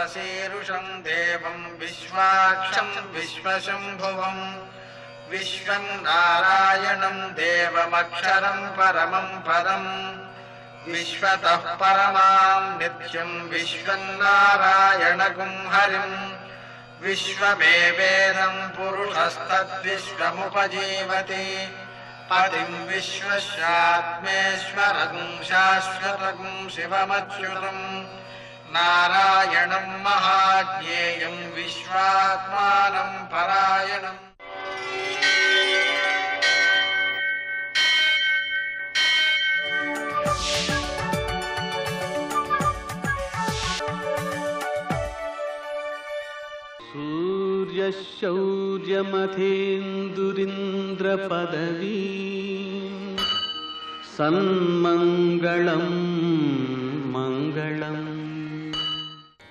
सरसीरुषं देवं विश्वाक्षं विश्वशम्भुवं विश्वं नारायणं देवमक्षरं परमं पदं विश्वतः परमां नित्यं विश्वं नारायणगुं हरिं विश्वमेवेदं पुरुषस्तद्विश्वमुपजीवति पतिं विश्वस्यात्मेश्वरं शाश्वतं शिवमच्युतं नारायणं महाज्ञेयं विश्वात्मानं परायणम्। सूर्यशौर्यमथेन्दुरिन्द्रपदवी सन्मङ्गलं मङ्गलम्।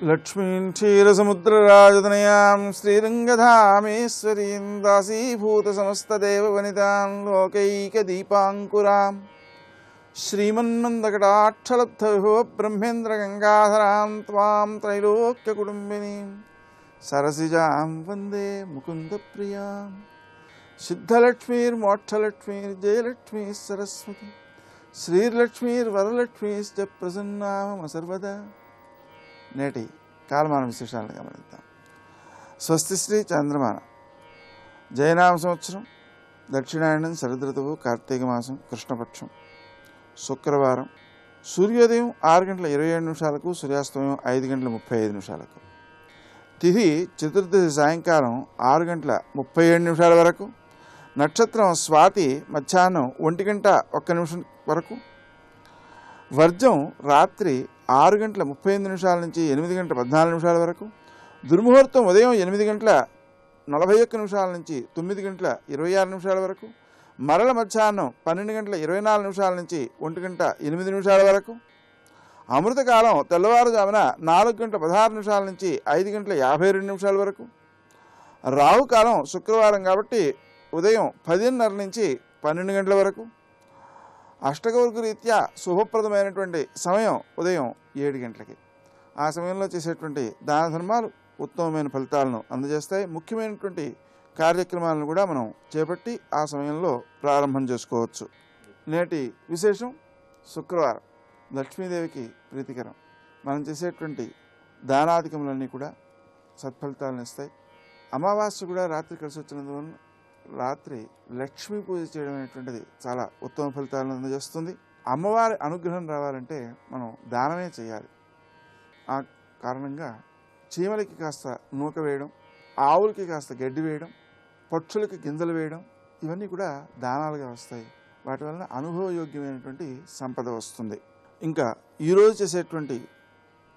लक्ष्मीं क्षीरसमुद्रराजतनयां श्रीरङ्गधामेश्वरीं दासीभूतसमस्तदेववनितां लोकैकदीपाङ्कुरां श्रीमन्मन्दकटाक्षलब्धविभो ब्रह्मेन्द्रगङ्गाधरां त्वां त्रैलोक्यकुटुम्बिनीं सरसिजां वन्दे मुकुन्दप्रियां। सिद्धलक्ष्मीर्मोक्षलक्ष्मीर्जयलक्ष्मीः सरस्वती श्रीर्लक्ष्मीर्वरलक्ष्मीश्च प्रसन्ना मम सर्वदा। నేటి కాలమాన విశేషాలను గమనిద్దాం. స్వస్తి శ్రీ చంద్రమాన జయనామ సంవత్సరం దక్షిణాయనం శరదృతువు కార్తీక మాసం కృష్ణపక్షం శుక్రవారం సూర్యోదయం 6:27 సూర్యాస్తమయం 5:35 తిథి చతుర్దశి సాయంకాలం 6:37 వరకు నక్షత్రం స్వాతి మధ్యాహ్నం 1:01 వరకు వర్జం రాత్రి 6:35 నుంచి 8:14 వరకు దుర్ముహూర్తం ఉదయం 8:41 నుంచి 9:26 వరకు మరల మధ్యాహ్నం 12:24 నుంచి 1:08 వరకు అమృతకాలం తెల్లవారుజామున 4:16 నుంచి 5:52 వరకు రాహుకాలం శుక్రవారం కాబట్టి ఉదయం 10:30 నుంచి 12 గంటల వరకు అష్టగౌర్గ రీత్యా శుభప్రదమైనటువంటి సమయం ఉదయం 7 గంటలకి. ఆ సమయంలో చేసేటువంటి దాన ధర్మాలు ఉత్తమమైన ఫలితాలను అందజేస్తాయి. ముఖ్యమైనటువంటి కార్యక్రమాలను కూడా మనం చేపట్టి ఆ సమయంలో ప్రారంభం చేసుకోవచ్చు. నేటి విశేషం శుక్రవారం లక్ష్మీదేవికి ప్రీతికరం. మనం చేసేటువంటి దానాధికములన్నీ కూడా సత్ఫలితాలను ఇస్తాయి. అమావాస్య కూడా రాత్రి కలిసి వచ్చినందువలన రాత్రి లక్ష్మీ పూజ చేయడం అనేటువంటిది చాలా ఉత్తమ ఫలితాలను అందజేస్తుంది. అమ్మవారి అనుగ్రహం రావాలంటే మనం దానమే చేయాలి. ఆ కారణంగా చీమలకి కాస్త నూక వేయడం, ఆవులకి కాస్త గడ్డి వేయడం, పక్షులకి గింజలు వేయడం ఇవన్నీ కూడా దానాలుగా వస్తాయి. వాటి వలన అనుభవయోగ్యమైనటువంటి సంపద వస్తుంది. ఇంకా ఈరోజు చేసేటువంటి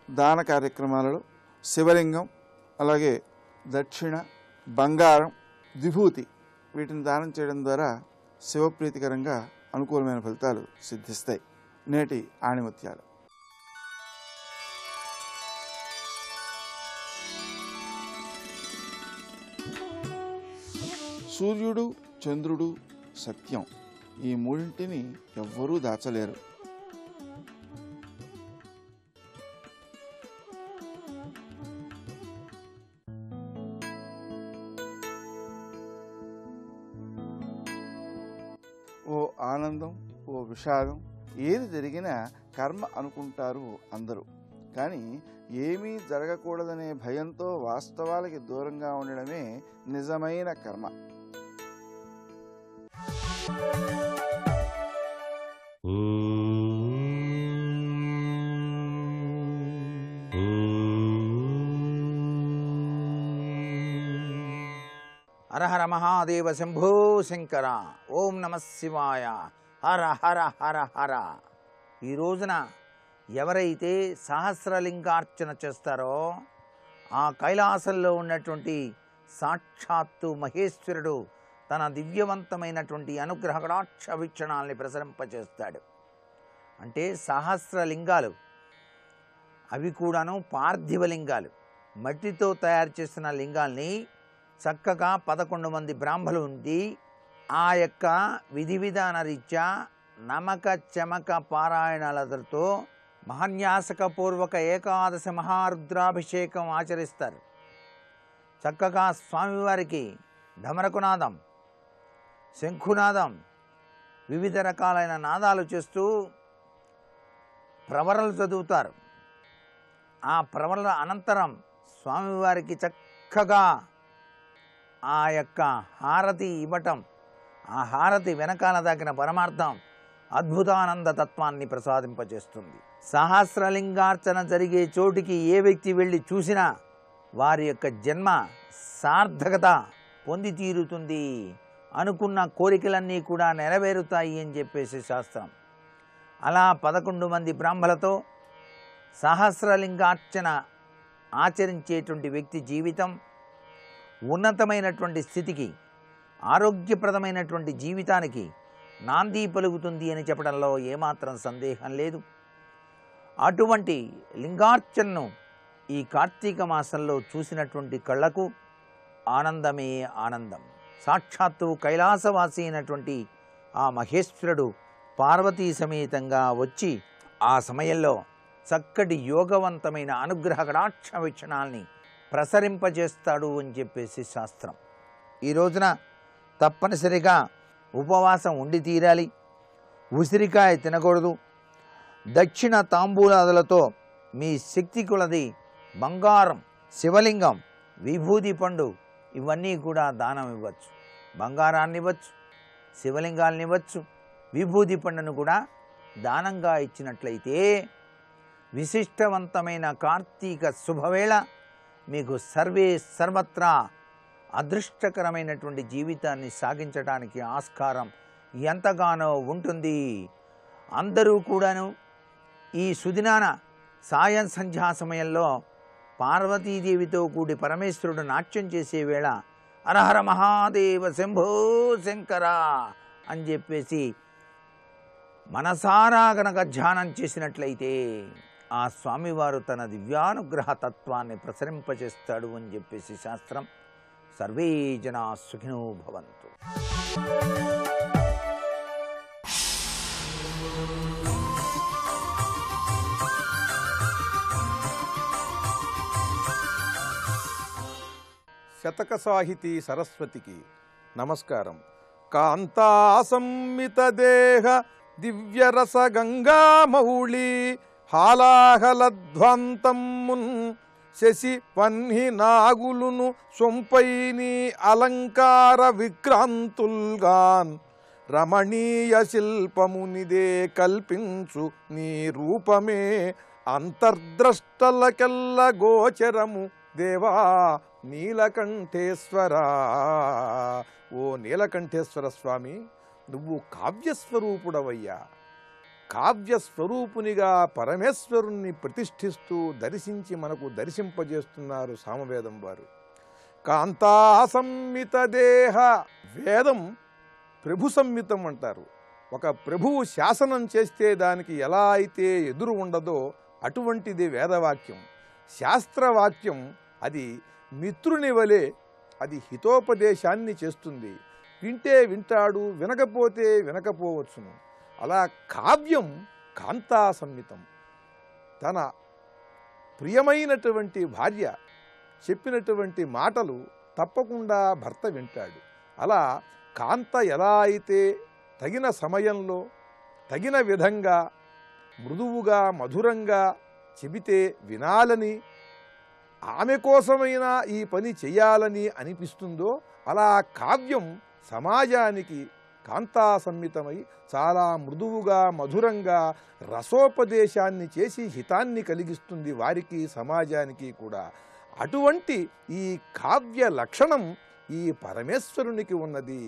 దాన కార్యక్రమాలలో శివలింగం, అలాగే దక్షిణ, బంగారం, విభూతి వీటిని దానం చేయడం ద్వారా శివప్రీతికరంగా అనుకూలమైన ఫలితాలు సిద్ధిస్తాయి. నేటి ఆణిముత్యాలు సూర్యుడు, చంద్రుడు, సత్యం ఈ మూడింటిని ఎవ్వరూ దాచలేరు. ఓ ఆనందం, ఓ విషాదం ఏది జరిగినా కర్మ అనుకుంటారు అందరూ. కానీ ఏమీ జరగకూడదనే భయంతో వాస్తవాలకి దూరంగా ఉండడమే నిజమైన కర్మ. హర హర మహాదేవ శంభో శంకర. ఓం నమ శివాయ. హర హర హర హర. ఈ రోజున ఎవరైతే సహస్రలింగార్చన చేస్తారో ఆ కైలాసంలో ఉన్నటువంటి సాక్షాత్తు మహేశ్వరుడు తన దివ్యవంతమైనటువంటి అనుగ్రహ కటాక్ష వీక్షణాలని ప్రసరింపచేస్తాడు. అంటే సహస్రలింగాలు అవి కూడాను పార్థివలింగాలు, మట్టితో తయారు చేసిన లింగాల్ని చక్కగా 11 మంది బ్రాహ్మలు ఉండి ఆ యొక్క విధి విధాన రీత్యా నమక చమక పారాయణాలతో మహాన్యాసకపూర్వక ఏకాదశి మహారుద్రాభిషేకం ఆచరిస్తారు. చక్కగా స్వామివారికి ఢమరకునాదం, శంఖునాదం, వివిధ రకాలైన నాదాలు చేస్తూ ప్రవరలు చదువుతారు. ఆ ప్రవరల అనంతరం స్వామివారికి చక్కగా ఆ యొక్క హారతి ఇవ్వటం, ఆ హారతి వెనకాల దాకిన పరమార్థం అద్భుతానంద తత్వాన్ని ప్రసాదింపజేస్తుంది. సహస్రలింగార్చన జరిగే చోటికి ఏ వ్యక్తి వెళ్ళి చూసినా వారి యొక్క జన్మ సార్థకత పొంది తీరుతుంది, అనుకున్న కోరికలన్నీ కూడా నెరవేరుతాయి అని చెప్పేసి శాస్త్రం. అలా 11 మంది బ్రాహ్మలతో సహస్రలింగార్చన ఆచరించేటువంటి వ్యక్తి జీవితం ఉన్నతమైనటువంటి స్థితికి, ఆరోగ్యప్రదమైనటువంటి జీవితానికి నాంది పలుకుతుంది అని చెప్పడంలో ఏమాత్రం సందేహం లేదు. అటువంటి లింగార్చనను ఈ కార్తీక మాసంలో చూసినటువంటి కళ్ళకు ఆనందమే ఆనందం. సాక్షాత్తు కైలాసవాసి అయినటువంటి ఆ మహేశ్వరుడు పార్వతీ సమేతంగా వచ్చి ఆ సమయంలో చక్కటి యోగవంతమైన అనుగ్రహ కటాక్ష వీక్షణాల్ని ప్రసరింపజేస్తాడు అని చెప్పేసి శాస్త్రం. ఈ రోజున తప్పనిసరిగా ఉపవాసం ఉండి తీరాలి. ఉసిరికాయ తినకూడదు. దక్షిణ తాంబూలాదులతో మీ శక్తి కొలది బంగారం, శివలింగం, విభూది పండు ఇవన్నీ కూడా దానం ఇవ్వచ్చు. బంగారాన్ని ఇవ్వచ్చు, శివలింగాల్ని ఇవ్వచ్చు, విభూది పండును కూడా దానంగా ఇచ్చినట్లయితే విశిష్టవంతమైన కార్తీక శుభవేళ మీకు సర్వత్రా అదృష్టకరమైనటువంటి జీవితాన్ని సాగించడానికి ఆస్కారం ఎంతగానో ఉంటుంది. అందరూ కూడాను ఈ సుదినాన సాయం సంధ్యా సమయంలో పార్వతీదేవితో కూడి పరమేశ్వరుడు నాట్యం చేసే వేళ హరహర మహాదేవ శంభో శంకర అని చెప్పేసి మనసారా గనక ధ్యానం చేసినట్లయితే ఆ స్వామివారు తన దివ్యానుగ్రహ తత్వాన్ని ప్రసరింపచేస్తాడు అని చెప్పేసి శాస్త్రం. సర్వే జనా సుఖినో భవంతు. శతక సాహితీ సరస్వతికి నమస్కారం. కాంతా సంమిత దేహ దివ్యరస గంగామౌళి హాలాహలధ్వంతమున్ శశి వన్హి నాగులును సొంపైని అలంకార విక్రాంతుల్గాన్ రమణీయ శిల్పమునిదే కల్పించు నీ రూపమే అంతర్ద్రష్టలకెల్ల గోచరము దేవా నీలకంఠేశ్వర. ఓ నీలకంఠేశ్వర స్వామి, నువ్వు కావ్యస్వరూపుడవయ్యా. కావ్యస్వరూపునిగా పరమేశ్వరుణ్ణి ప్రతిష్ఠిస్తూ దర్శించి మనకు దర్శింపజేస్తున్నారు సామవేదం వారు. కాంతా సంహిత దేహ, వేదం ప్రభు సంహితం అంటారు. ఒక ప్రభువు శాసనం చేస్తే దానికి ఎలా అయితే ఎదురు ఉండదో అటువంటిది వేదవాక్యం. శాస్త్రవాక్యం అది మిత్రుని వలె అది హితోపదేశాన్ని చేస్తుంది. వింటే వింటాడు, వినకపోతే వినకపోవచ్చును. అలా కావ్యం కాంతా సంహితం. తన ప్రియమైనటువంటి భార్య చెప్పినటువంటి మాటలు తప్పకుండా భర్త వింటాడు. అలా కాంత ఎలా అయితే తగిన సమయంలో తగిన విధంగా మృదువుగా మధురంగా చెబితే వినాలని, ఆమె కోసమైనా ఈ పని చెయ్యాలని అనిపిస్తుందో అలా కావ్యం సమాజానికి కాంతా సంహితమై చాలా మృదువుగా మధురంగా రసోపదేశాన్ని చేసి హితాన్ని కలిగిస్తుంది వారికి, సమాజానికి కూడా. అటువంటి ఈ కావ్య లక్షణం ఈ పరమేశ్వరునికి ఉన్నది.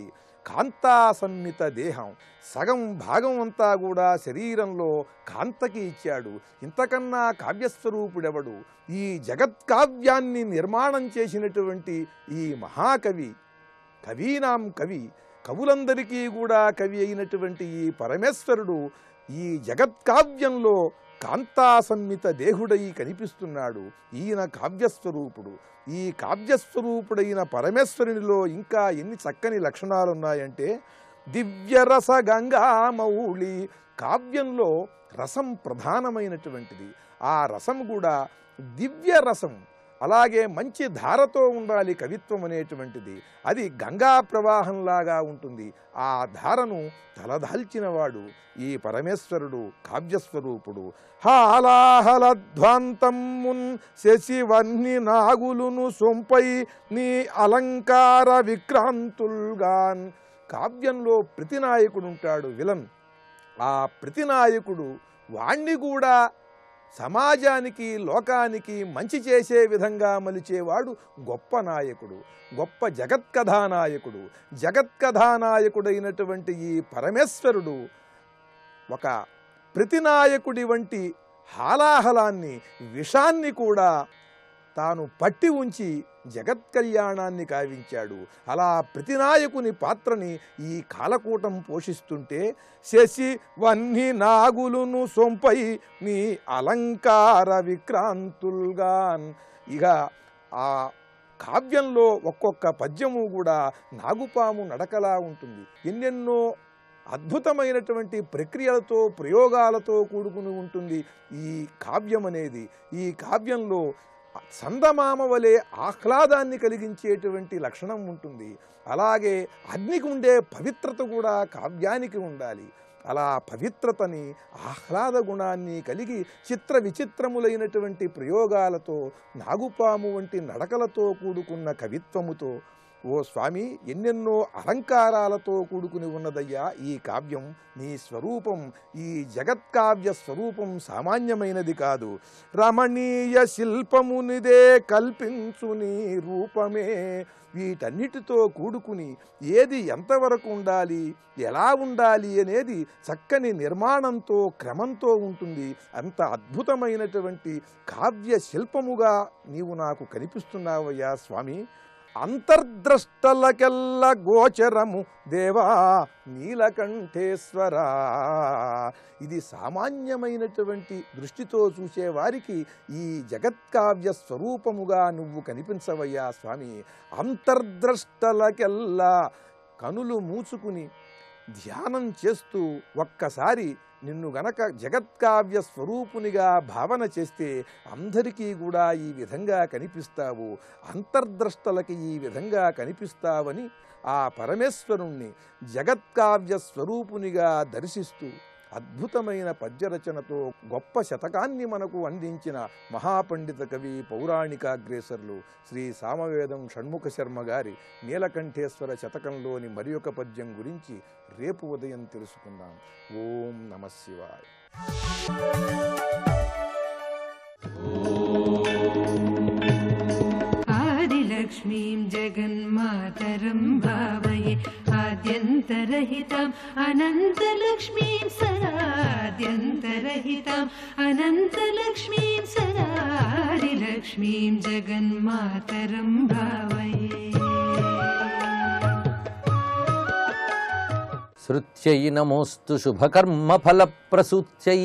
కాంతా సంహిత దేహం, సగం భాగం అంతా కూడా శరీరంలో కాంతకి ఇచ్చాడు. ఇంతకన్నా కావ్యస్వరూపుడెవడు? ఈ జగత్కావ్యాన్ని నిర్మాణం చేసినటువంటి ఈ మహాకవి, కవీనాం కవి, కవులందరికీ కూడా కవి అయినటువంటి ఈ పరమేశ్వరుడు ఈ జగత్కావ్యంలో కాంతా సంహిత దేహుడై కనిపిస్తున్నాడు. ఈయన కావ్యస్వరూపుడు. ఈ కావ్యస్వరూపుడైన పరమేశ్వరునిలో ఇంకా ఎన్ని చక్కని లక్షణాలు ఉన్నాయంటే, దివ్యరస గంగామౌళి, కావ్యంలో రసం ప్రధానమైనటువంటిది. ఆ రసం కూడా దివ్య రసం. అలాగే మంచి ధారతో ఉండాలి కవిత్వం అనేటువంటిది. అది గంగా ప్రవాహంలాగా ఉంటుంది. ఆ ధారను తలదాల్చినవాడు ఈ పరమేశ్వరుడు, కావ్యస్వరూపుడు. హాలాహలధ్వాంతమున్ శశివన్ని నాగులును సొంపై నీ అలంకార విక్రాంతుల్గాన్. కావ్యంలో ప్రతినాయకుడు ఉంటాడు, విలన్. ఆ ప్రతినాయకుడు వాణ్ణి కూడా సమాజానికి, లోకానికి మంచి చేసే విధంగా మలిచేవాడు గొప్ప నాయకుడు, గొప్ప జగత్కథానాయకుడు. జగత్కథానాయకుడైనటువంటి ఈ పరమేశ్వరుడు ఒక ప్రతినాయకుడి వంటి హాలాహలాన్ని, విషాన్ని కూడా తాను పట్టి ఉంచి జగత్కళ్యాణాన్ని కావించాడు. అలా ప్రతినాయకుని పాత్రని ఈ కాలకూటం పోషిస్తుంటే శశి వన్ని నాగులును సొంపై నీ అలంకార విక్రాంతుల్గాన్. ఇక ఆ కావ్యంలో ఒక్కొక్క పద్యము కూడా నాగుపాము నడకలా ఉంటుంది. ఎన్నెన్నో అద్భుతమైనటువంటి ప్రక్రియలతో, ప్రయోగాలతో కూడుకుని ఉంటుంది ఈ కావ్యం అనేది. ఈ కావ్యంలో చందమామ వలె ఆహ్లాదాన్ని కలిగించేటువంటి లక్షణం ఉంటుంది. అలాగే అగ్నికి ఉండే పవిత్రత కూడా కావ్యానికి ఉండాలి. అలా పవిత్రతని, ఆహ్లాద గుణాన్ని కలిగి చిత్ర విచిత్రములైనటువంటి ప్రయోగాలతో, నాగుపాము వంటి నడకలతో కూడుకున్న కవిత్వముతో, ఓ స్వామి, ఎన్నెన్నో అలంకారాలతో కూడుకుని ఉన్నదయ్యా ఈ కావ్యం. నీ స్వరూపం, ఈ జగత్కావ్య స్వరూపం సామాన్యమైనది కాదు. రమణీయ శిల్పమునిదే కల్పించు నీ రూపమే. వీటన్నిటితో కూడుకుని ఏది ఎంతవరకు ఉండాలి, ఎలా ఉండాలి అనేది చక్కని నిర్మాణంతో, క్రమంతో ఉంటుంది. అంత అద్భుతమైనటువంటి కావ్య శిల్పముగా నీవు నాకు కనిపిస్తున్నావయ్యా స్వామి. అంతర్ద్రష్టలకెల్ల గోచరము దేవా నీలకంఠేశ్వరా. ఇది సామాన్యమైనటువంటి దృష్టితో చూసేవారికి ఈ జగత్కావ్య స్వరూపముగా నువ్వు కనిపించవయ్యా స్వామి. అంతర్ద్రష్టలకెల్లా కనులు మూసుకుని ధ్యానం చేస్తూ ఒక్కసారి నిన్ను గనక జగత్కావ్య స్వరూపునిగా భావన చేస్తే అందరికీ కూడా ఈ విధంగా కనిపిస్తావు, అంతర్ద్రష్టలకి ఈ విధంగా కనిపిస్తావని ఆ పరమేశ్వరుణ్ణి జగత్కావ్య స్వరూపునిగా దర్శిస్తూ అద్భుతమైన పద్యరచనతో గొప్ప శతకాన్ని మనకు అందించిన మహాపండిత కవి, పౌరాణికాగ్రేసర్లు శ్రీ సామవేదం షణ్ముఖ శర్మ గారి నీలకంఠేశ్వర శతకంలోని మరి ఒక పద్యం గురించి రేపు ఉదయం తెలుసుకుందాం. ఓం నమః శివాయ. ఆదిలక్ష్మీం జగన్మాతరం భావయే ఆద్యంతరహితం అనంతలక్ష్మీం సదాద్యంతరహితం అనంతలక్ష్మీం సదా. ఆదిలక్ష్మీం జగన్మాతరం భావయే. శృత్యై నమోస్తు శుభకర్మఫలప్రసూత్యై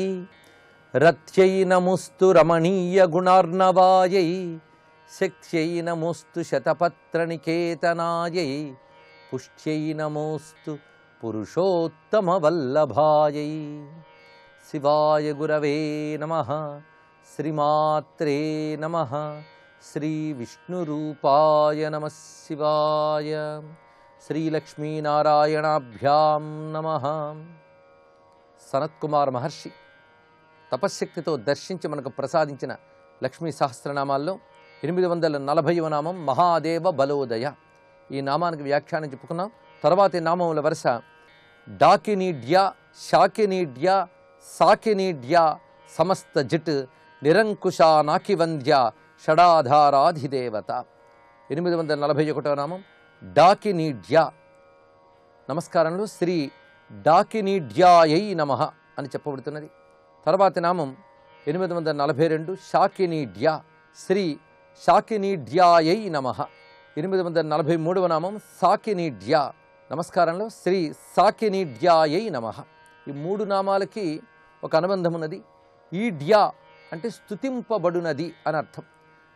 రథ్యై నమోస్తు రమణీయ గుణార్ణవాయై శక్త్యై నమోస్తు శతపత్రనికేతనాయై పుష్ట్యై నమోస్తు పురుషోత్తమవల్లభాయై. శివాయ గురవే నమః. శ్రీమాత్రే నమః. శ్రీవిష్ణురూపాయ నమః శివాయ. శ్రీలక్ష్మీనారాయణాభ్యాం నమః. సనత్కుమార్ మహర్షి తపశ్శక్తితో దర్శించి మనకు ప్రసాదించిన లక్ష్మీ సహస్రనామాల్లో 840వ నామం మహాదేవ బలోదయ. ఈ నామానికి వ్యాఖ్యానం చెప్పుకున్నాం. తర్వాతి నామముల వరుస డాకినీడ్య, శాకినీడ్య, సాకినీడ్య, సమస్త జట్, నిరంకుశా నాకివంద్య, షడాధారాధిదేవత. 841వ నామం డాకినీడ్య. నమస్కారంలో శ్రీ డాకినీడ్యాయై నమః అని చెప్పబడుతున్నది. తర్వాతి నామం 842 శాకినీడ్య, శ్రీ శాకినీడ్యాయై నమః. 843వ నామం సాకినీడ్య. నమస్కారంలో శ్రీ సాకినీడ్యాయై నమః. ఈ మూడు నామాలకి ఒక అనుబంధం ఉన్నది. ఈడ్య అంటే స్తుతింపబడునది అని అర్థం.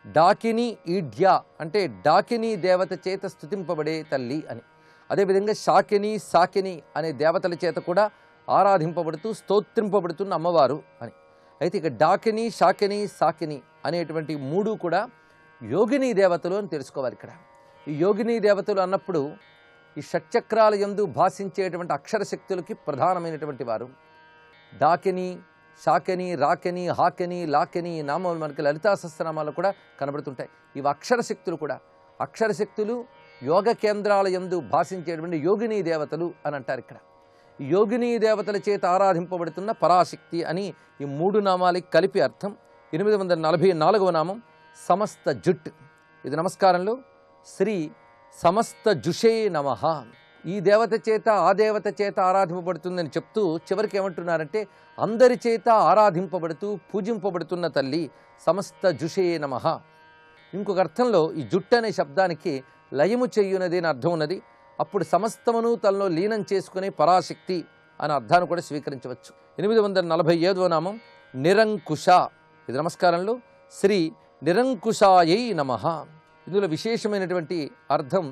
డాకిని ఈడ్య అంటే డాకిని దేవత చేత స్తుతింపబడే తల్లి అని. అదేవిధంగా శాకిని, సాకిని అనే దేవతల చేత కూడా ఆరాధింపబడుతూ స్తోత్రింపబడుతున్న అమ్మవారు అని. అయితే ఇక డాకిని, శాకిని, సాకిని అనేటువంటి మూడు కూడా యోగిని దేవతలు అని తెలుసుకోవాలి. ఇక్కడ ఈ యోగిని దేవతలు అన్నప్పుడు ఈ షట్చక్రాల యందు భాషించేటువంటి అక్షర శక్తులకి ప్రధానమైనటువంటి వారు. డాకిని, శాకిని, రాకిని, హాకిని, లాకిని ఈ నామాలు మనకి లలితా సహస్రనామాలు కూడా కనబడుతుంటాయి. ఇవి అక్షర శక్తులు కూడా. అక్షర శక్తులు యోగ కేంద్రాల యందు భాషించేటువంటి యోగిని దేవతలు అని అంటారు. ఇక్కడ ఈ యోగిని దేవతల చేత ఆరాధింపబడుతున్న పరాశక్తి అని ఈ మూడు నామాలకి కలిపి అర్థం. 844వ నామం సమస్త జుట్. ఇది నమస్కారంలో శ్రీ సమస్త జుషే నమః. ఈ దేవత చేత ఆ దేవత చేత ఆరాధింపబడుతుందని చెప్తూ చివరికి ఏమంటున్నారంటే అందరి చేత ఆరాధింపబడుతూ పూజింపబడుతున్న తల్లి సమస్త జుషే నమః. ఇంకొక అర్థంలో ఈ జుట్టు అనే శబ్దానికి లయము చెయ్యునది అని అర్థం ఉన్నది. అప్పుడు సమస్తమును తనలో లీనం చేసుకునే పరాశక్తి అనే అర్థాన్ని కూడా స్వీకరించవచ్చు. 847వ నామం నిరంకుశ. ఇది నమస్కారంలో శ్రీ నిరంకుశాయై నమః. ఇందులో విశేషమైనటువంటి అర్థం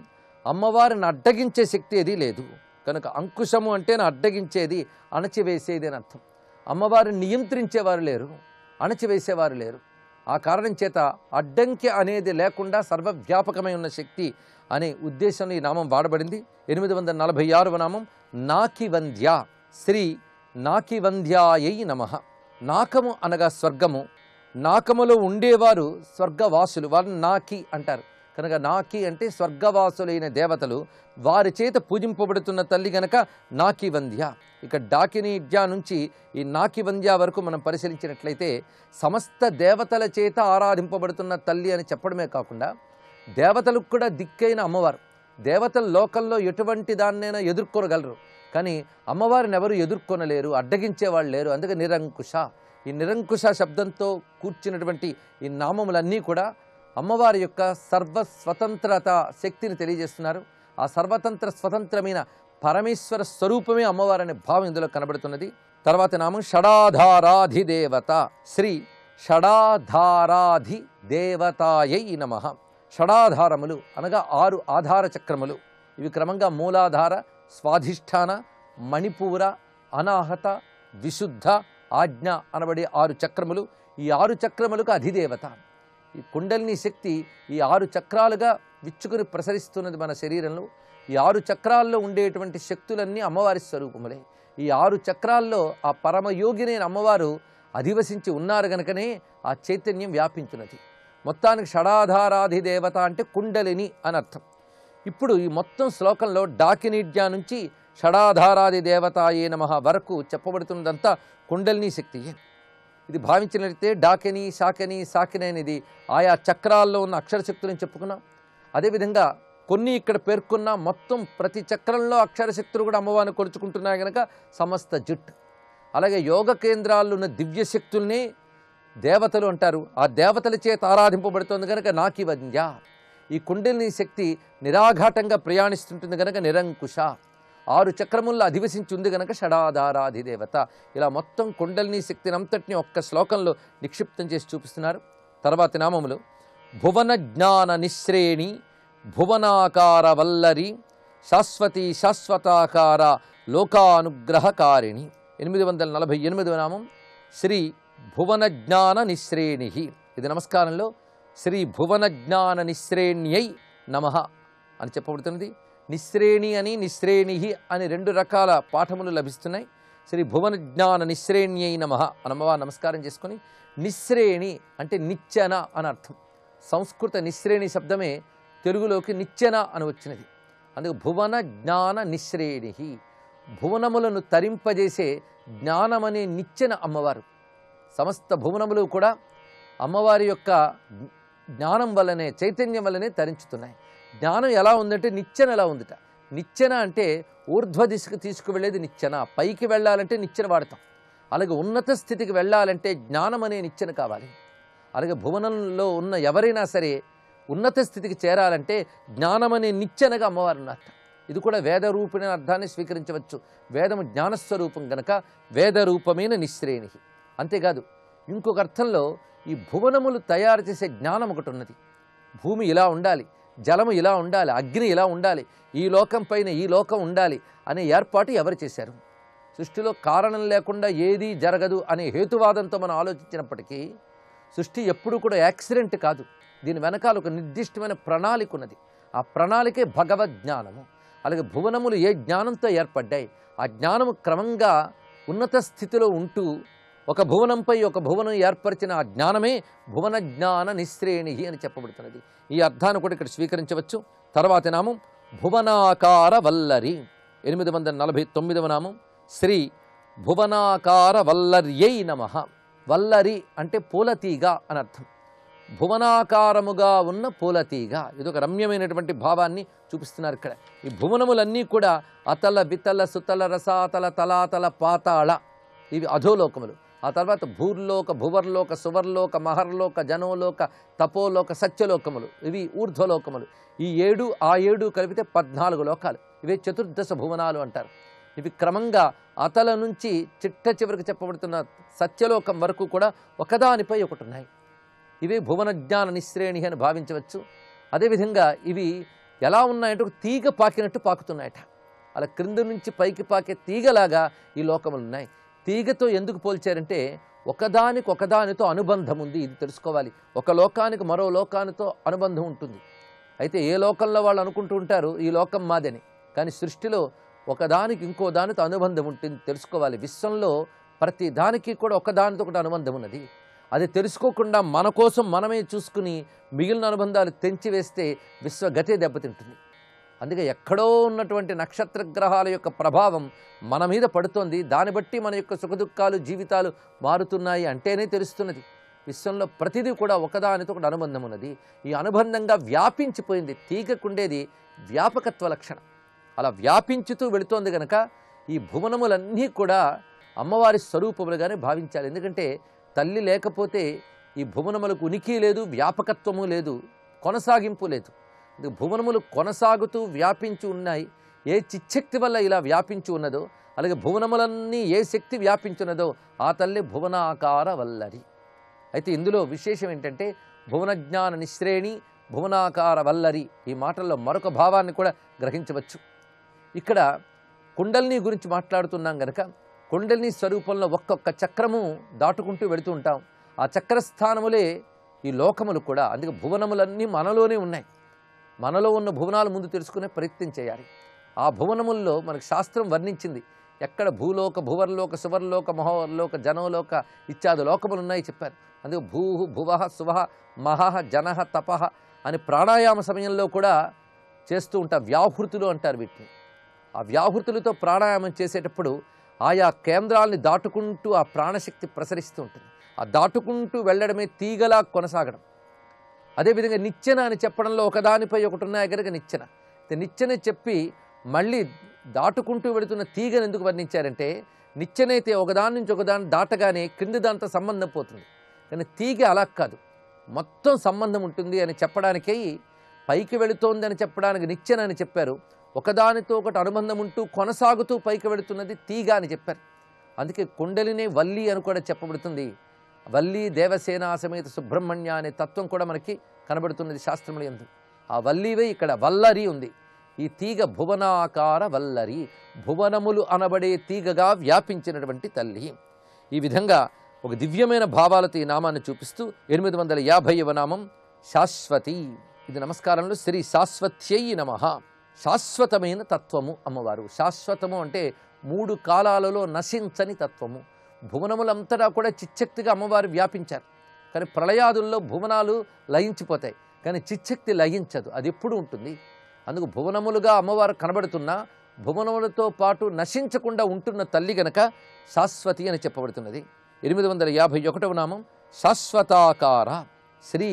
అమ్మవారిని అడ్డగించే శక్తి ఏదీ లేదు కనుక అంకుశము అంటే అడ్డగించేది, అణచివేసేది అని అర్థం. అమ్మవారిని నియంత్రించేవారు లేరు, అణచివేసేవారు లేరు. ఆ కారణం చేత అడ్డంకి అనేది లేకుండా సర్వవ్యాపకమై ఉన్న శక్తి అనే ఉద్దేశంలో ఈ నామం వాడబడింది. 846వ నామం నాకివంద్య. శ్రీ నాకివంద్యాయై నమః. నాకము అనగా స్వర్గము, నాకములో ఉండేవారు స్వర్గవాసులు, వారిని నాకి అంటారు. కనుక నాకి అంటే స్వర్గవాసులైన దేవతలు, వారి చేత పూజింపబడుతున్న తల్లి గనక నాకివంద్య. ఇక డాకినీడ్య నుంచి ఈ నాకివంద్య వరకు మనం పరిశీలించినట్లయితే సమస్త దేవతల చేత ఆరాధింపబడుతున్న తల్లి అని చెప్పడమే కాకుండా దేవతలకు కూడా దిక్కైన అమ్మవారు. దేవతల లోకంలో ఎటువంటి దాన్నైనా ఎదుర్కొనగలరు, కానీ అమ్మవారిని ఎవరు ఎదుర్కొనలేరు, అడ్డగించేవాళ్ళు లేరు. అందుకే నిరంకుశ. ఈ నిరంకుశ శబ్దంతో కూర్చున్నటువంటి ఈ నామములన్నీ కూడా అమ్మవారి యొక్క సర్వస్వతంత్రత శక్తిని తెలియజేస్తున్నారు. ఆ సర్వతంత్ర స్వతంత్రమైన పరమేశ్వర స్వరూపమే అమ్మవారు అనే భావం ఇందులో కనబడుతున్నది. తర్వాత నామం షడాధారాధిదేవత. శ్రీ షడాధారాధిదేవతాయై నమః. షడాధారములు అనగా 6 ఆధార చక్రములు. ఇవి క్రమంగా మూలాధార, స్వాధిష్టాన, మణిపూర, అనాహత, విశుద్ధ, ఆజ్ఞ అనబడే 6 చక్రములు. ఈ 6 చక్రములకు అధిదేవత. ఈ కుండలిని శక్తి ఈ 6 చక్రాలుగా విచ్చుకుని ప్రసరిస్తున్నది మన శరీరంలో. ఈ 6 చక్రాల్లో ఉండేటువంటి శక్తులన్నీ అమ్మవారి స్వరూపములే. ఈ 6 చక్రాల్లో ఆ పరమయోగినైన అమ్మవారు అధివసించి ఉన్నారు గనుకనే ఆ చైతన్యం వ్యాపించున్నది. మొత్తానికి షడాధారాధిదేవత అంటే కుండలిని అని అర్థం. ఇప్పుడు ఈ మొత్తం శ్లోకంలో డాకినీడ్య నుంచి షడాధారాధిదేవతాయే నమః వరకు చెప్పబడుతున్నదంతా కుండలిని శక్తియే. ఇది భావించినట్లయితే డాకిని, శాకిని, సాకిని అనేది ఆయా చక్రాల్లో ఉన్న అక్షరశక్తులను చెప్పుకున్నాం. అదేవిధంగా కొన్ని ఇక్కడ పేర్కొన్న మొత్తం ప్రతి చక్రంలో అక్షరశక్తులు కూడా అమ్మవారిని కొలుచుకుంటున్నాయి కనుక సమస్త జుట్. అలాగే యోగ కేంద్రాల్లో ఉన్న దివ్యశక్తుల్ని దేవతలు అంటారు. ఆ దేవతల చేత ఆరాధింపబడుతుంది కనుక నాకివంద్య. ఈ కుండలిని శక్తి నిరాఘాటంగా ప్రయాణిస్తుంటుంది కనుక నిరంకుశ. 6 చక్రముల్లో అధివసించి ఉంది కనుక షడాధారాధిదేవత. ఇలా మొత్తం కుండలిని శక్తిని అంతటిని ఒక్క శ్లోకంలో నిక్షిప్తం చేసి చూపిస్తున్నారు. తర్వాతి నామములు భువన జ్ఞాన నిశ్రేణి, భువనాకార వల్లరి, శాశ్వతి శాశ్వతాకార, లోకానుగ్రహకారిణి. 848వ నామం శ్రీ భువన జ్ఞాన నిశ్రేణి. ఇది నమస్కారంలో శ్రీ భువన జ్ఞాన నిశ్రేణ్యై నమః అని చెప్పబడుతున్నది. నిశ్రేణి అని నిశ్రేణి అని 2 రకాల పాఠములు లభిస్తున్నాయి. శ్రీ భువన జ్ఞాన నిశ్రేణ్యై నమః అమ్మవారు నమస్కారం చేసుకుని, నిశ్రేణి అంటే నిచ్చెన అని అర్థం. సంస్కృత నిశ్రేణి శబ్దమే తెలుగులోకి నిచ్చెన అని వచ్చినది. అందుకు భువన జ్ఞాన నిశ్రేణి. భువనములను తరింపజేసే జ్ఞానమనే నిచ్చెన అమ్మవారు. సమస్త భువనములు కూడా అమ్మవారి యొక్క జ్ఞానం వల్లనే, చైతన్యం వల్లనే తరించుతున్నాయి. జ్ఞానం ఎలా ఉందంటే నిచ్చెన ఎలా ఉందిట. నిచ్చెన అంటే ఊర్ధ్వ దిశకు తీసుకువెళ్ళేది నిచ్చెన. పైకి వెళ్ళాలంటే నిచ్చెన వాడతాం. అలాగే ఉన్నత స్థితికి వెళ్ళాలంటే జ్ఞానం అనే నిచ్చెన కావాలి. అలాగే భువనంలో ఉన్న ఎవరైనా సరే ఉన్నత స్థితికి చేరాలంటే జ్ఞానం అనే నిచ్చెనగా అమ్మవారు ఉన్నట్ట. ఇది కూడా వేదరూపిణ అర్థాన్ని స్వీకరించవచ్చు. వేదము జ్ఞానస్వరూపం గనక వేదరూపమైన నిశ్రేణి. అంతేకాదు ఇంకొక అర్థంలో ఈ భువనములు తయారు చేసే జ్ఞానం ఒకటి ఉన్నది. భూమి ఇలా ఉండాలి, జలము ఇలా ఉండాలి, అగ్ని ఇలా ఉండాలి, ఈ లోకం పైన ఈ లోకం ఉండాలి అనే ఏర్పాటు ఎవరు చేశారు? సృష్టిలో కారణం లేకుండా ఏదీ జరగదు అనే హేతువాదంతో మనం ఆలోచించినప్పటికీ సృష్టి ఎప్పుడూ కూడా యాక్సిడెంట్ కాదు. దీని వెనకాల ఒక నిర్దిష్టమైన ప్రణాళిక ఉన్నది. ఆ ప్రణాళికే భగవజ్ఞానము. అలాగే భువనములు ఏ జ్ఞానంతో ఏర్పడ్డాయి, ఆ జ్ఞానము క్రమంగా ఉన్నత స్థితిలో ఉంటూ ఒక భువనంపై ఒక భువనం ఏర్పరిచిన ఆ జ్ఞానమే భువన జ్ఞాన నిశ్రేణి అని చెప్పబడుతున్నది. ఈ అర్థాన్ని కూడా ఇక్కడ స్వీకరించవచ్చు. తర్వాతి నామం భువనాకార వల్లరి. 849వ నామం శ్రీ భువనాకార వల్లర్యై నమః. వల్లరి అంటే పూలతీగ అని అర్థం. భువనాకారముగా ఉన్న పూలతీగ, ఇదొక రమ్యమైనటువంటి భావాన్ని చూపిస్తున్నారు ఇక్కడ. ఈ భువనములన్నీ కూడా అతల వితల సుతల రసాతల తలాతల పాతాళ, ఇవి అధోలోకములు. ఆ తర్వాత భూర్లోక భువర్లోక సువర్లోక మహర్లోక జనోలోక తపోలోక సత్యలోకములు, ఇవి ఊర్ధ్వలోకములు. ఈ 7 ఆ 7 కలిపితే 14 లోకాలు. ఇవే చతుర్దశ భువనాలు అంటారు. ఇవి క్రమంగా అతల నుంచి చిట్ట చివరికి చెప్పబడుతున్న సత్యలోకం వరకు కూడా ఒకదానిపై ఒకటి ఉన్నాయి. ఇవే భువన జ్ఞాన నిశ్రేణి అని భావించవచ్చు. అదేవిధంగా ఇవి ఎలా ఉన్నాయంటే ఒక తీగ పాకినట్టు పాకుతున్నాయట. అలా క్రింద నుంచి పైకి పాకే తీగలాగా ఈ లోకములు ఉన్నాయి. తీగతో ఎందుకు పోల్చారంటే ఒకదానికి ఒకదానితో అనుబంధం ఉంది, ఇది తెలుసుకోవాలి. ఒక లోకానికి మరో లోకానితో అనుబంధం ఉంటుంది. అయితే ఏ లోకంలో వాళ్ళు అనుకుంటూ ఉంటారు ఈ లోకం మాదని, కానీ సృష్టిలో ఒకదానికి ఇంకో దానితో అనుబంధం ఉంటుంది, తెలుసుకోవాలి. విశ్వంలో ప్రతి దానికి కూడా ఒకదానితో ఒకటి అనుబంధం ఉన్నది. అది తెలుసుకోకుండా మన కోసం మనమే చూసుకుని మిగిలిన అనుబంధాలు తెంచివేస్తే విశ్వగతే దెబ్బతింటుంది. అందుకే ఎక్కడో ఉన్నటువంటి నక్షత్ర గ్రహాల యొక్క ప్రభావం మన మీద పడుతోంది. దాన్ని బట్టి మన యొక్క సుఖదుఖాలు జీవితాలు మారుతున్నాయి అంటేనే తెలుస్తున్నది. విశ్వంలో ప్రతిదీ కూడా ఒకదానితో ఒకటి అనుబంధం ఉన్నది. ఈ అనుబంధంగా వ్యాపించిపోయింది. తీగకుండేది వ్యాపకత్వ లక్షణం. అలా వ్యాపించుతూ వెళుతోంది కనుక ఈ భువనములన్నీ కూడా అమ్మవారి స్వరూపములుగానే భావించాలి. ఎందుకంటే తల్లి లేకపోతే ఈ భువనములకు ఉనికి లేదు, వ్యాపకత్వము లేదు, కొనసాగింపు లేదు. భువనములు కొనసాగుతూ వ్యాపించి ఉన్నాయి. ఏ చిచ్చక్తి వల్ల ఇలా వ్యాపించి ఉన్నదో, అలాగే భువనములన్నీ ఏ శక్తి వ్యాపించున్నదో ఆ తల్లి భువనాకార వల్లరి. అయితే ఇందులో విశేషం ఏంటంటే భువన జ్ఞాన నిశ్రేణి భువనాకార వల్లరి, ఈ మాటల్లో మరొక భావాన్ని కూడా గ్రహించవచ్చు. ఇక్కడ కుండలిని గురించి మాట్లాడుతున్నాం కనుక కుండలిని స్వరూపంలో ఒక్కొక్క చక్రము దాటుకుంటూ వెళుతూ ఉంటాం. ఆ చక్రస్థానములే ఈ లోకములు కూడా. అందుకే భువనములన్నీ మనలోనే ఉన్నాయి. మనలో ఉన్న భువనాలు ముందు తెలుసుకునే ప్రయత్నం చేయాలి. ఆ భువనముల్లో మనకు శాస్త్రం వర్ణించింది. ఎక్కడ భూలోక భువర్లోక సువర్లోక మహోర్లోక జనోలోక ఇత్యాది లోకములు ఉన్నాయి చెప్పారు. అందుకే భూః భువః సువః మహః జనః తపః అని ప్రాణాయామ సమయంలో కూడా చేస్తూ ఉంటారు. వ్యాహృతులు అంటారు వీటిని. ఆ వ్యాహృతులతో ప్రాణాయామం చేసేటప్పుడు ఆయా కేంద్రాలని దాటుకుంటూ ఆ ప్రాణశక్తి ప్రసరిస్తూ ఉంటుంది. ఆ దాటుకుంటూ వెళ్ళడమే తీగలా కొనసాగడం. అదేవిధంగా నిచ్చెన అని చెప్పడంలో ఒకదానిపై ఒకటి ఉన్నాయి కనుక నిచ్చెన. నిచ్చెన చెప్పి మళ్ళీ దాటుకుంటూ వెళుతున్న తీగను ఎందుకు వర్ణించారంటే నిచ్చెనైతే ఒకదాని నుంచి ఒకదాన్ని దాటగానే క్రింది దాంతో సంబంధం పోతుంది. కానీ తీగ అలా కాదు, మొత్తం సంబంధం ఉంటుంది అని చెప్పడానికై పైకి వెళుతోంది అని చెప్పడానికి నిచ్చెన అని చెప్పారు. ఒకదానితో ఒకటి అనుబంధం ఉంటూ కొనసాగుతూ పైకి వెళుతున్నది తీగ అని చెప్పారు. అందుకే కుండలినే వల్లి అని కూడా చెప్పబడుతుంది. వల్లి దేవసేన సమేత సుబ్రహ్మణ్య అనే తత్వం కూడా మనకి కనబడుతున్నది శాస్త్రముల యందు. ఆ వల్లివే ఇక్కడ వల్లరి ఉంది. ఈ తీగ భువనాకార వల్లరి, భువనములు అనబడే తీగగా వ్యాపించినటువంటి తల్లి. ఈ విధంగా ఒక దివ్యమైన భావాలతో ఈ నామాన్ని చూపిస్తూ 850వ నామం శాశ్వతి. ఇది నమస్కారంలో శ్రీ శాశ్వత్యై నమః. శాశ్వతమైన తత్వము అమ్మవారు. శాశ్వతము అంటే 3 కాలాలలో నశించని తత్వము. భువనములంతటా కూడా చిచ్చక్తిగా అమ్మవారు వ్యాపించారు. కానీ ప్రళయాదుల్లో భువనాలు లయించిపోతాయి, కానీ చిచ్చక్తి లయించదు, అది ఎప్పుడు ఉంటుంది. అందుకు భువనములుగా అమ్మవారు కనబడుతున్నా భువనములతో పాటు నశించకుండా ఉంటున్న తల్లి గనక శాశ్వతి అని చెప్పబడుతున్నది. 851వ నామం శాశ్వతాకార. శ్రీ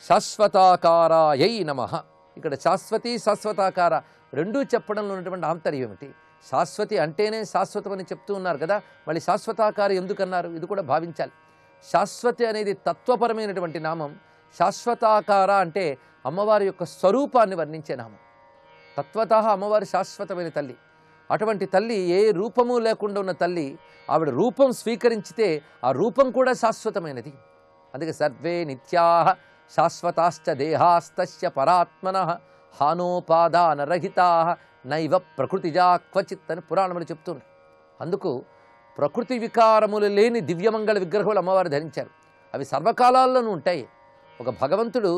శాశ్వతాకారాయై నమః. ఇక్కడ శాశ్వతి శాశ్వతాకార రెండూ చెప్పడంలో ఉన్నటువంటి ఆంతర్యం ఏమిటి? శాశ్వతి అంటేనే శాశ్వతమని చెప్తూ ఉన్నారు కదా, మళ్ళీ శాశ్వతాకార ఎందుకన్నారు? ఇది కూడా భావించాలి. శాశ్వతి అనేది తత్వపరమైనటువంటి నామం. శాశ్వతాకార అంటే అమ్మవారి యొక్క స్వరూపాన్ని వర్ణించే నామం. తత్వతః అమ్మవారి శాశ్వతమైన తల్లి. అటువంటి తల్లి ఏ రూపము లేకుండా ఉన్న తల్లి. ఆవిడ రూపం స్వీకరించితే ఆ రూపం కూడా శాశ్వతమైనది. అందుకే సర్వే నిత్యాః శాశ్వతాశ్చ దేహాస్తస్య పరాత్మనః హానోపాదానరహితాః నైవ ప్రకృతిజా క్వచిత్ అని పురాణములు చెప్తున్నాయి. అందుకు ప్రకృతి వికారములు లేని దివ్యమంగళ విగ్రహములు అమ్మవారు ధరించారు. అవి సర్వకాలాల్లోనూ ఉంటాయి. ఒక భగవంతుడు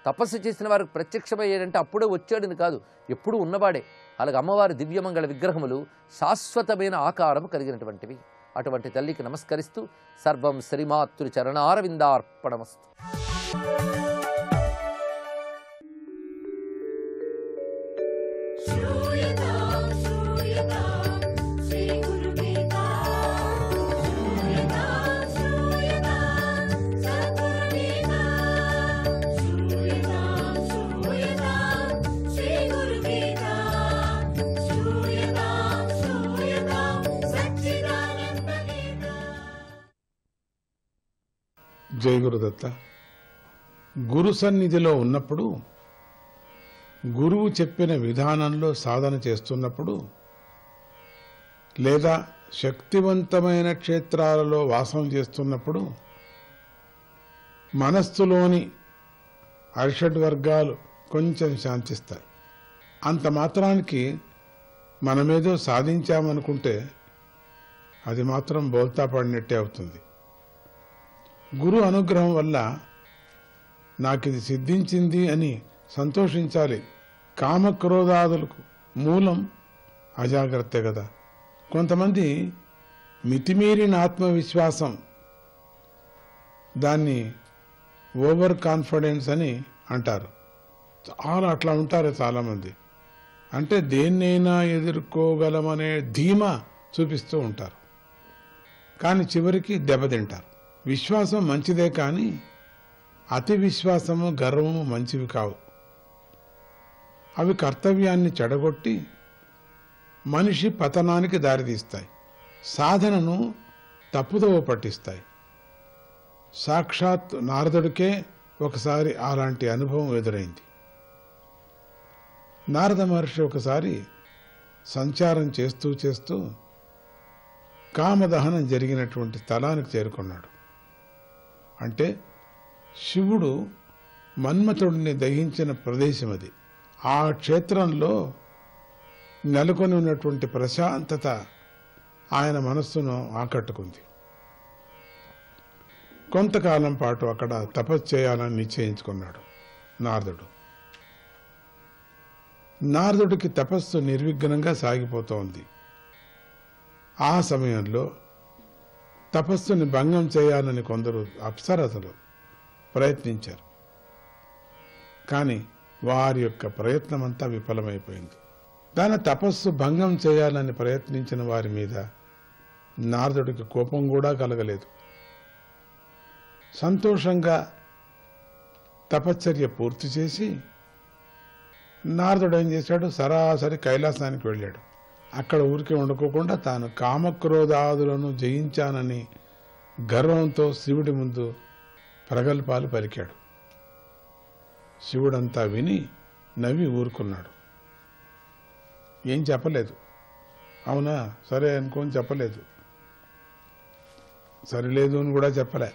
తపస్సు చేసిన వారికి ప్రత్యక్షమయ్యాడంటే అప్పుడే వచ్చాడని కాదు, ఎప్పుడూ ఉన్నవాడే. అలాగే అమ్మవారి దివ్యమంగళ విగ్రహములు శాశ్వతమైన ఆకారము కలిగినటువంటివి. అటువంటి తల్లికి నమస్కరిస్తూ సర్వం శ్రీమాతృ చరణారవిందార్పణమస్తు. జై గురుదత్త. గురు సన్నిధిలో ఉన్నప్పుడు, గురువు చెప్పిన విధానంలో సాధన చేస్తున్నప్పుడు, లేదా శక్తివంతమైన క్షేత్రాలలో వాసం చేస్తున్నప్పుడు మనస్సులోని అరిషడ్ వర్గాలు కొంచెం శాంతిస్తాయి. అంత మాత్రానికి మనమేదో సాధించామనుకుంటే అది మాత్రం బోల్తా పడినట్టే అవుతుంది. గురు అనుగ్రహం వల్ల నాకిది సిద్ధించింది అని సంతోషించాలి. కామక్రోధాదులకు మూలం అజాగ్రత్తే కదా. కొంతమంది మితిమీరిన ఆత్మవిశ్వాసం, దాన్ని ఓవర్ కాన్ఫిడెన్స్ అని అంటారు. అట్లా ఉంటారు చాలామంది. అంటే దేన్నైనా ఎదుర్కోగలమనే ధీమా చూపిస్తూ ఉంటారు, కానీ చివరికి దెబ్బతింటారు. విశ్వాసం మంచిదే, కానీ అతి విశ్వాసము గర్వము మంచివి కావు. అవి కర్తవ్యాన్ని చెడగొట్టి మనిషి పతనానికి దారితీస్తాయి, సాధనను తప్పుదోవ పట్టిస్తాయి. సాక్షాత్ నారదుడికే ఒకసారి అలాంటి అనుభవం ఎదురైంది. నారద మహర్షి ఒకసారి సంచారం చేస్తూ చేస్తూ కామదహనం జరిగినటువంటి స్థలానికి చేరుకున్నాడు. అంటే శివుడు మన్మథుడిని దహించిన ప్రదేశం అది. ఆ క్షేత్రంలో నెలకొని ఉన్నటువంటి ప్రశాంతత ఆయన మనస్సును ఆకట్టుకుంది. కొంతకాలం పాటు అక్కడ తపస్సు చేయాలని నిశ్చయించుకున్నాడు నారదుడు. నారదుడికి తపస్సు నిర్విఘ్నంగా సాగిపోతోంది. ఆ సమయంలో తపస్సుని భంగం చేయాలని కొందరు అప్సరసలు ప్రయత్నించారు, కానీ వారి యొక్క ప్రయత్నమంతా విఫలమైపోయింది. తన తపస్సు భంగం చేయాలని ప్రయత్నించిన వారి మీద నారదుడికి కోపం కూడా కలగలేదు. సంతోషంగా తపశ్చర్య పూర్తి చేసి నారదుడు ఏం చేశాడు, సరాసరి కైలాసానికి వెళ్ళాడు. అక్కడ ఊరికే ఉండకోకుండా తాను కామక్రోధాదులను జయించానని గర్వంతో శివుడి ముందు ప్రగల్భాలు పలికాడు. శివుడంతా విని నవ్వి ఊరుకున్నాడు. ఏం చెప్పలేదు. అవునా సరే అనుకోని చెప్పలేదు, సరిలేదు అని కూడా చెప్పలే,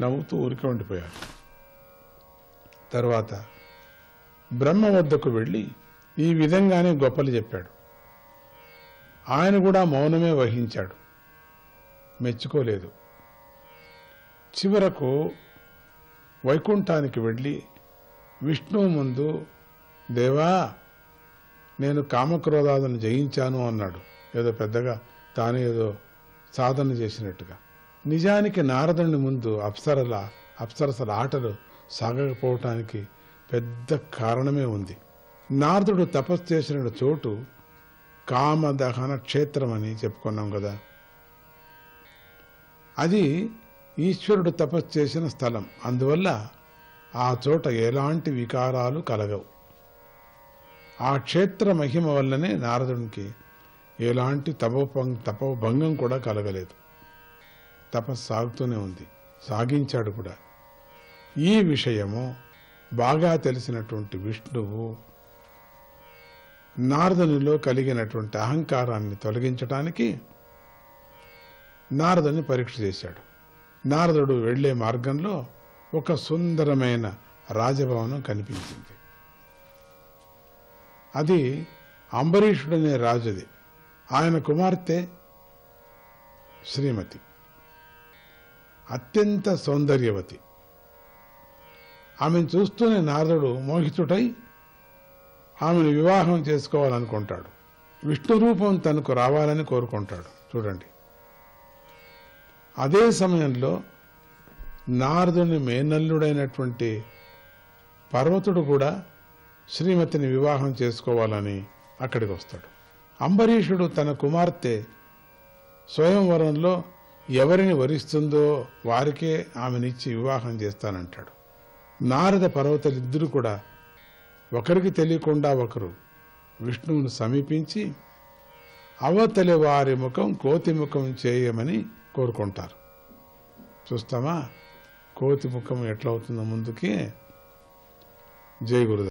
నవ్వుతూ ఊరికే ఉండిపోయాడు. తర్వాత బ్రహ్మ వద్దకు వెళ్ళి ఈ విధంగానే గొప్పలు చెప్పాడు. ఆయన కూడా మౌనమే వహించాడు, మెచ్చుకోలేదు. చివరకు వైకుంఠానికి వెళ్ళి విష్ణువు ముందు, దేవా నేను కామక్రోధాలను జయించాను అన్నాడు. ఏదో పెద్దగా తానే ఏదో సాధన చేసినట్టుగా. నిజానికి నారదుని ముందు అప్సరసల ఆటలు సాగకపోవటానికి పెద్ద కారణమే ఉంది. నారదుడు తపస్సు చేసిన చోటు కామదహన క్షేత్రం అని చెప్పుకున్నాం కదా. అది ఈశ్వరుడు తపస్సు చేసిన స్థలం. అందువల్ల ఆ చోట ఎలాంటి వికారాలు కలగవు. ఆ క్షేత్ర మహిమ వల్లనే నారదునికి ఎలాంటి తపోభంగం కూడా కలగలేదు. తపస్సు సాగుతూనే ఉంది, సాగించాడు కూడా. ఈ విషయము బాగా తెలిసినటువంటి విష్ణువు నారదునిలో కలిగినటువంటి అహంకారాన్ని తొలగించడానికి నారదుని పరీక్ష చేశాడు. నారదుడు వెళ్లే మార్గంలో ఒక సుందరమైన రాజభవనం కనిపించింది. అది అంబరీషుడనే రాజుది. ఆయన కుమార్తె శ్రీమతి అత్యంత సౌందర్యవతి. ఆమెను చూస్తూనే నారదుడు మోహితుడై ఆమెను వివాహం చేసుకోవాలనుకుంటాడు. విష్ణు రూపం తనకు రావాలని కోరుకుంటాడు. చూడండి, అదే సమయంలో నారదుని మేనల్లుడైనటువంటి పర్వతుడు కూడా శ్రీమతిని వివాహం చేసుకోవాలని అక్కడికి వస్తాడు. అంబరీషుడు తన కుమార్తె స్వయంవరంలో ఎవరిని వరిస్తుందో వారికే ఆమెనిచ్చి వివాహం చేస్తానంటాడు. నారద పర్వతులిద్దరూ కూడా ఒకరికి తెలియకుండా ఒకరు విష్ణువును సమీపించి అవతలి వారి ముఖం కోతి ముఖం చేయమని కోరుకుంటారు. చూస్తామా కోతి ముఖం ఎట్లా అవుతుందో ముందుకి. జై గురుదేవ్.